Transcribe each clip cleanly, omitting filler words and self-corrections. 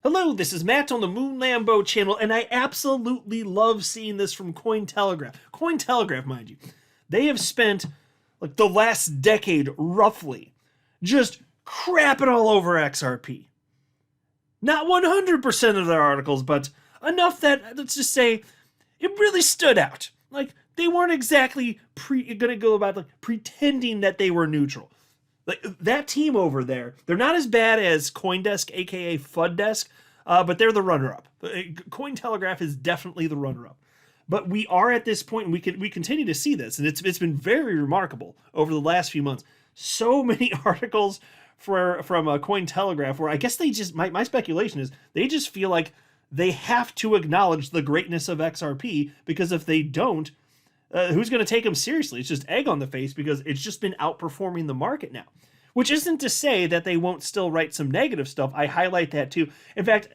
Hello, this is Matt on the Moon Lambo channel, and I absolutely love seeing this from CoinTelegraph. CoinTelegraph, mind you. They have spent like the last decade, roughly, just crapping all over XRP. Not 100% of their articles, but enough that, let's just say, it really stood out. Like, they weren't exactly gonna go about like pretending that they were neutral. Like that team over there, they're not as bad as CoinDesk, aka FUDDesk, but they're the runner-up. CoinTelegraph is definitely the runner-up. But we are at this point, and we continue to see this, and it's been very remarkable over the last few months. So many articles from CoinTelegraph where I guess they just my speculation is they just feel like they have to acknowledge the greatness of XRP, because if they don't, who's going to take them seriously? It's just egg on the face because it's just been outperforming the market now. Which isn't to say that they won't still write some negative stuff. I highlight that too. In fact,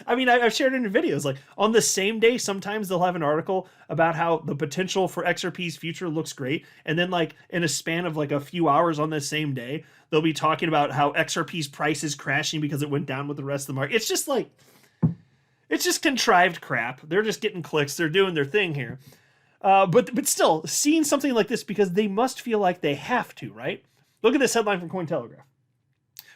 I mean, I've shared it in videos. Like on the same day, sometimes they'll have an article about how the potential for XRP's future looks great. And then like in a span of like a few hours on the same day, they'll be talking about how XRP's price is crashing because it went down with the rest of the market. It's just like, it's just contrived crap. They're just getting clicks. They're doing their thing here. But still, seeing something like this because they must feel like they have to, right? Look at this headline from CoinTelegraph.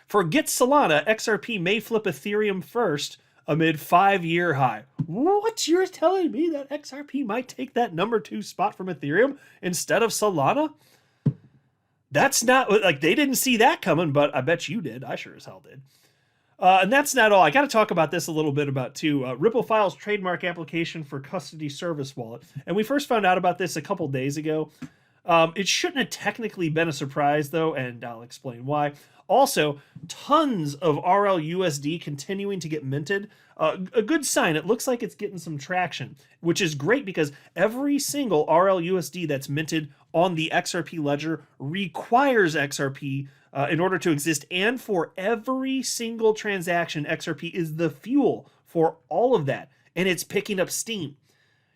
Forget Solana, XRP may flip Ethereum first amid 5-year high. What? You're telling me that XRP might take that number 2 spot from Ethereum instead of Solana? That's not, like, they didn't see that coming, but I bet you did. I sure as hell did. And that's not all. I got to talk about this a little bit about too. Ripple files trademark application for custody service wallet. And we first found out about this a couple days ago. It shouldn't have technically been a surprise though, and I'll explain why. Also, tons of RLUSD continuing to get minted. A good sign. It looks like it's getting some traction, which is great because every single RLUSD that's minted on the XRP ledger requires XRP in order to exist, and for every single transaction, XRP is the fuel for all of that, and it's picking up steam.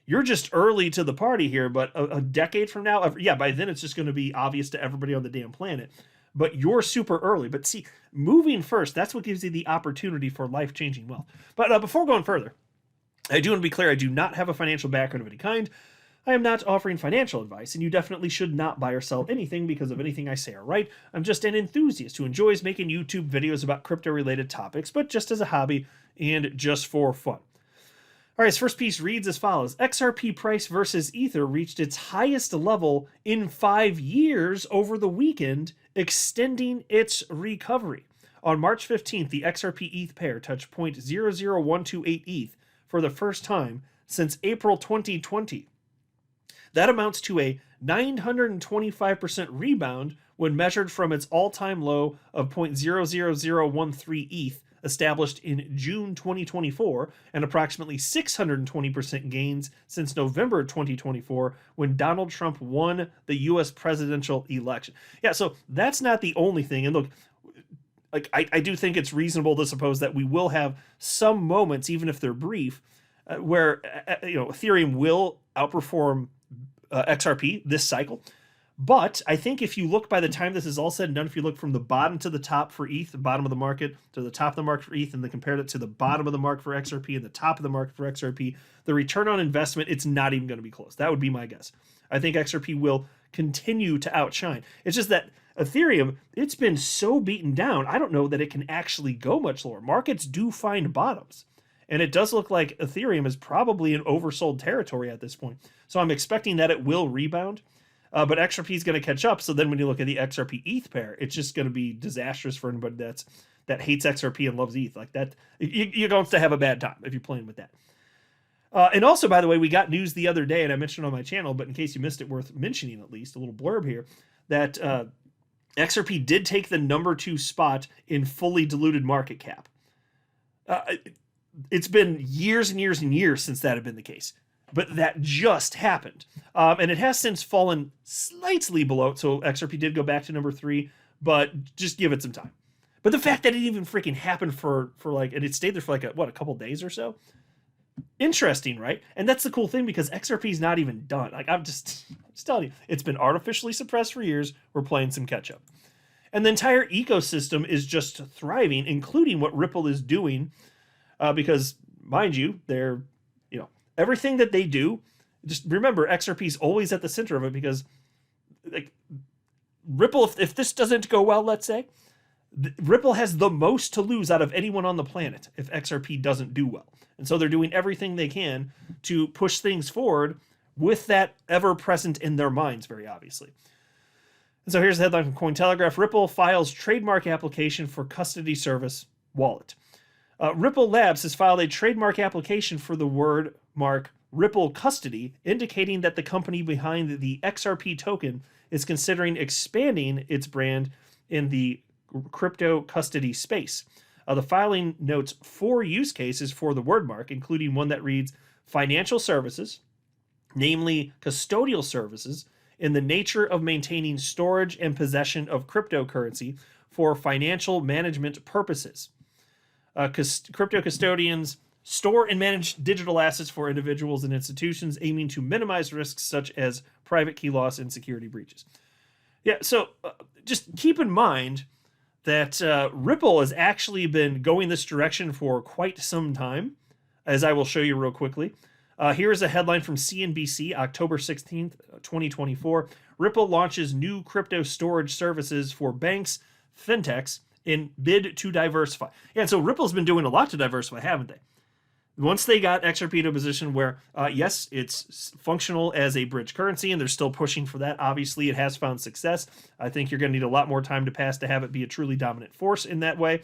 You're just early to the party here, but a decade from now, yeah, by then it's just going to be obvious to everybody on the damn planet. But you're super early. But see, moving first, that's what gives you the opportunity for life-changing wealth. But before going further, I do want to be clear, I do not have a financial background of any kind. I am not offering financial advice, and you definitely should not buy or sell anything because of anything I say or write. I'm just an enthusiast who enjoys making YouTube videos about crypto-related topics, but just as a hobby and just for fun. All right, this first piece reads as follows. XRP price versus Ether reached its highest level in 5 years over the weekend, extending its recovery. On March 15th, the XRP ETH pair touched 0.00128 ETH for the first time since April 2020. That amounts to a 925% rebound when measured from its all-time low of 0.00013 ETH established in June 2024, and approximately 620% gains since November 2024 when Donald Trump won the US presidential election. Yeah, so that's not the only thing. And look, like I do think it's reasonable to suppose that we will have some moments, even if they're brief, where Ethereum will outperform XRP this cycle. But I think if you look by the time this is all said and done, if you look from the bottom to the top for ETH, the bottom of the market to the top of the market for ETH, and then compare it to the bottom of the market for XRP and the top of the market for XRP, the return on investment, it's not even going to be close. That would be my guess. I think XRP will continue to outshine. It's just that Ethereum, it's been so beaten down, I don't know that it can actually go much lower. Markets do find bottoms. And it does look like Ethereum is probably in oversold territory at this point. So I'm expecting that it will rebound. But XRP is going to catch up. So then when you look at the XRP ETH pair, it's just going to be disastrous for anybody that hates XRP and loves ETH. Like that, you're going to have a bad time if you're playing with that. And also, by the way, we got news the other day, and I mentioned on my channel, but in case you missed it, worth mentioning at least, a little blurb here, that XRP did take the number 2 spot in fully diluted market cap. It's been years and years and years since that had been the case. But that just happened. And it has since fallen slightly below. So XRP did go back to number 3, but just give it some time. But the fact that it even freaking happened for like, and it stayed there for like, a couple days or so? Interesting, right? And that's the cool thing because XRP is not even done. Like, I'm just telling you, it's been artificially suppressed for years. We're playing some catch up. And the entire ecosystem is just thriving, including what Ripple is doing because, mind you, they're, everything that they do, just remember XRP is always at the center of it, because like Ripple, if this doesn't go well, let's say, Ripple has the most to lose out of anyone on the planet if XRP doesn't do well. And so they're doing everything they can to push things forward with that ever present in their minds, very obviously. And so here's the headline from Cointelegraph. Ripple files trademark application for custody service wallet. Ripple Labs has filed a trademark application for the word mark Ripple Custody, indicating that the company behind the XRP token is considering expanding its brand in the crypto custody space. The filing notes 4 use cases for the word mark, including one that reads financial services, namely custodial services, in the nature of maintaining storage and possession of cryptocurrency for financial management purposes. Crypto custodians store and manage digital assets for individuals and institutions, aiming to minimize risks such as private key loss and security breaches. Yeah, so just keep in mind that Ripple has actually been going this direction for quite some time, as I will show you real quickly. Here's a headline from CNBC, October 16th, 2024. Ripple launches new crypto storage services for banks, fintechs, in bid to diversify. Yeah, and so Ripple's been doing a lot to diversify, haven't they? Once they got XRP to a position where, yes, it's functional as a bridge currency, and they're still pushing for that. Obviously, it has found success. I think you're going to need a lot more time to pass to have it be a truly dominant force in that way.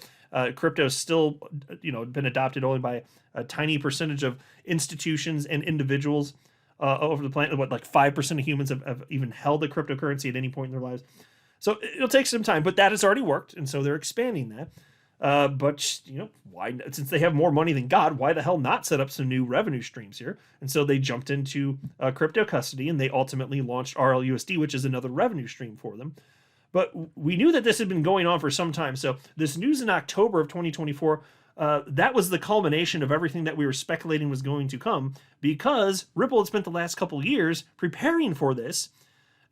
Crypto's still, been adopted only by a tiny percentage of institutions and individuals over the planet. What, like 5% of humans have even held a cryptocurrency at any point in their lives. So it'll take some time, but that has already worked, and so they're expanding that. But why? Since they have more money than God, why the hell not set up some new revenue streams here? And so they jumped into crypto custody, and they ultimately launched RLUSD, which is another revenue stream for them. But we knew that this had been going on for some time. So this news in October of 2024, that was the culmination of everything that we were speculating was going to come, because Ripple had spent the last couple of years preparing for this,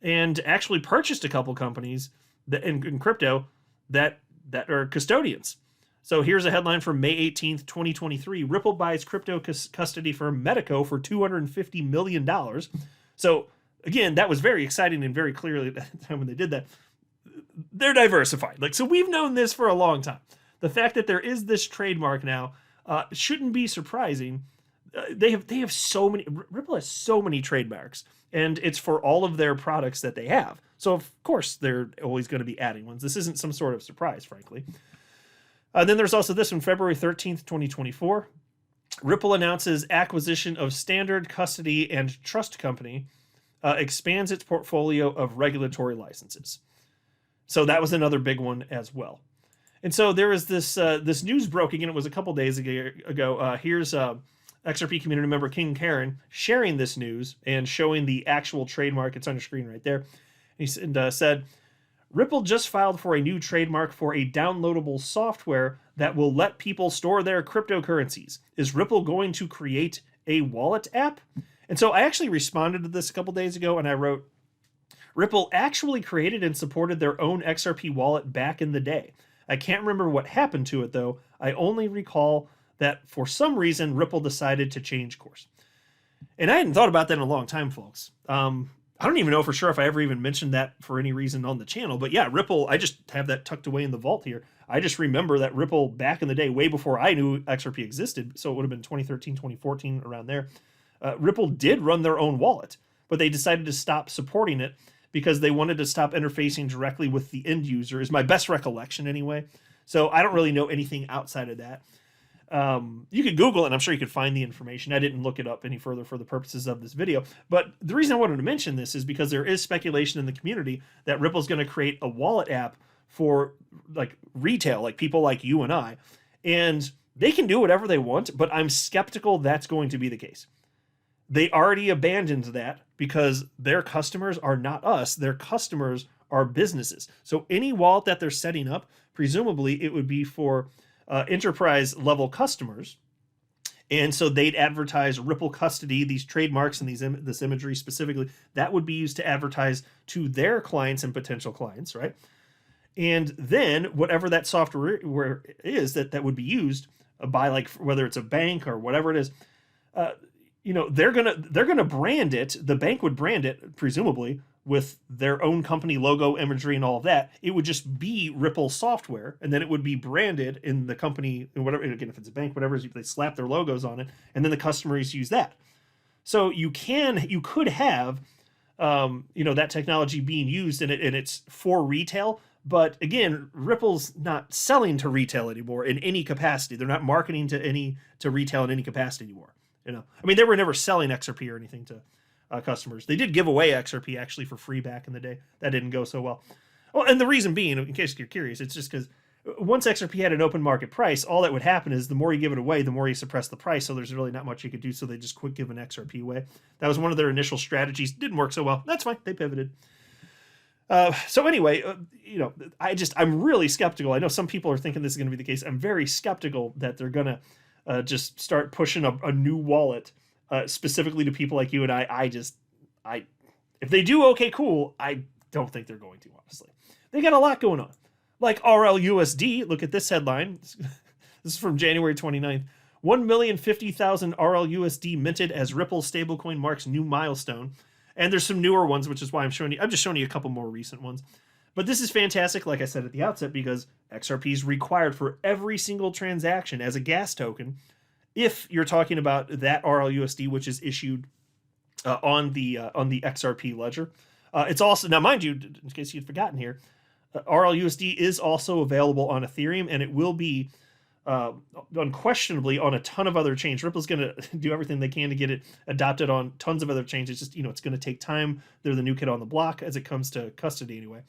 and actually purchased a couple companies that in crypto that are custodians. So here's a headline from May 18th, 2023. Ripple buys crypto custody firm Medico for $250 million. So again, that was very exciting, and very clearly at the time when they did that, they're diversified. So we've known this for a long time. The fact that there is this trademark now shouldn't be surprising. They have so many. Ripple has so many trademarks, and it's for all of their products that they have. So of course they're always going to be adding ones. This isn't some sort of surprise, frankly. Then there's also this one, February 13th, 2024. Ripple announces acquisition of Standard Custody and Trust Company, expands its portfolio of regulatory licenses. So that was another big one as well. And so there is this this news broke again. It was a couple days ago. Here's XRP community member King Karen sharing this news and showing the actual trademark. It's on your screen right there. He said, Ripple just filed for a new trademark for a downloadable software that will let people store their cryptocurrencies. Is Ripple going to create a wallet app? And so I actually responded to this a couple days ago, and I wrote, Ripple actually created and supported their own XRP wallet back in the day. I can't remember what happened to it, though. I only recall that for some reason, Ripple decided to change course. And I hadn't thought about that in a long time, folks. I don't even know for sure if I ever even mentioned that for any reason on the channel. But yeah, Ripple, I just have that tucked away in the vault here. I just remember that Ripple back in the day, way before I knew XRP existed, so it would have been 2013, 2014, around there, Ripple did run their own wallet, but they decided to stop supporting it because they wanted to stop interfacing directly with the end user, is my best recollection anyway. So I don't really know anything outside of that. You could Google it, and I'm sure you could find the information. I didn't look it up any further for the purposes of this video. But the reason I wanted to mention this is because there is speculation in the community that Ripple's going to create a wallet app for retail, like people like you and I. And they can do whatever they want, but I'm skeptical that's going to be the case. They already abandoned that because their customers are not us. Their customers are businesses. So any wallet that they're setting up, presumably it would be for enterprise level customers. And so they'd advertise Ripple Custody, these trademarks and this imagery specifically, that would be used to advertise to their clients and potential clients, right? And then whatever that software is that would be used, by like whether it's a bank or whatever it is, they're gonna brand it. The bank would brand it presumably with their own company logo, imagery, and all of that. It would just be Ripple software, and then it would be branded in the company, whatever. Again, if it's a bank, whatever, they slap their logos on it, and then the customers use that. So you could have, that technology being used, and it's for retail. But again, Ripple's not selling to retail anymore in any capacity. They're not marketing to retail in any capacity anymore. They were never selling XRP or anything to customers. They did give away XRP actually for free back in the day. That didn't go so well. Well, and the reason being, in case you're curious, it's just because once XRP had an open market price, all that would happen is the more you give it away, the more you suppress the price. So there's really not much you could do. So they just quit giving XRP away. That was one of their initial strategies. Didn't work so well. That's fine. They pivoted. So anyway, I'm really skeptical. I know some people are thinking this is going to be the case. I'm very skeptical that they're going to just start pushing a new wallet specifically to people like you and I. If they do, okay, cool. I don't think they're going to, honestly. They got a lot going on. Like RLUSD, look at this headline. This is from January 29th. 1,050,000 RLUSD minted as Ripple stablecoin marks new milestone. And there's some newer ones, which is why I'm just showing you a couple more recent ones. But this is fantastic, like I said at the outset, because XRP is required for every single transaction as a gas token. If you're talking about that RLUSD, which is issued on the XRP ledger, it's also, now mind you, in case you'd forgotten here, RLUSD is also available on Ethereum, and it will be unquestionably on a ton of other chains. Ripple's going to do everything they can to get it adopted on tons of other chains. It's just, it's going to take time. They're the new kid on the block as it comes to custody anyway.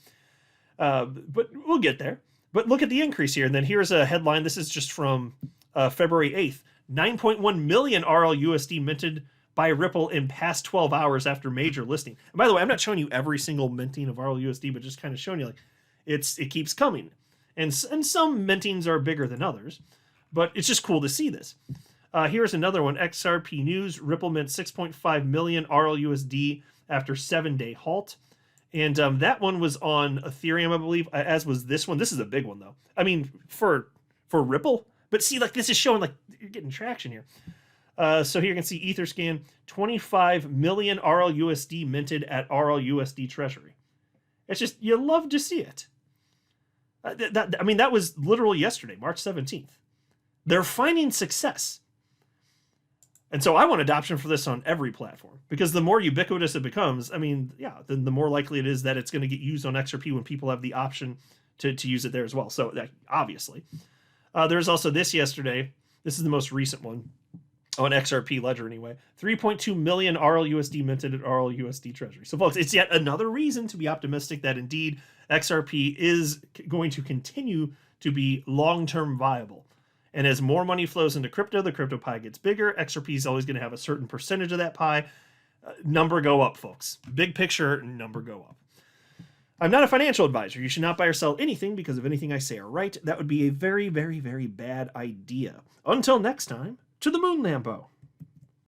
But we'll get there. But look at the increase here. And then here's a headline. This is just from February 8th. 9.1 million RLUSD minted by Ripple in past 12 hours after major listing. And by the way, I'm not showing you every single minting of RLUSD, but just kind of showing you like it keeps coming. And some mintings are bigger than others, but it's just cool to see this. Here's another one, XRP News. Ripple mint 6.5 million RLUSD after 7-day halt. And that one was on Ethereum, I believe, as was this one. This is a big one, though. I mean, for Ripple. But see, like this is showing like you're getting traction here. So here you can see Etherscan, 25 million RLUSD minted at RLUSD Treasury. It's just, you love to see it. That was literally yesterday, March 17th. They're finding success. And so I want adoption for this on every platform, because the more ubiquitous it becomes, then the more likely it is that it's going to get used on XRP when people have the option to use it there as well. So obviously. There's also this yesterday. This is the most recent one on XRP Ledger anyway. 3.2 million RLUSD minted at RLUSD Treasury. So folks, it's yet another reason to be optimistic that indeed XRP is going to continue to be long-term viable. And as more money flows into crypto, the crypto pie gets bigger. XRP is always going to have a certain percentage of that pie. Number go up, folks. Big picture, number go up. I'm not a financial advisor. You should not buy or sell anything because of anything I say or write. That would be a very, very, very bad idea. Until next time, to the moon, Lambo.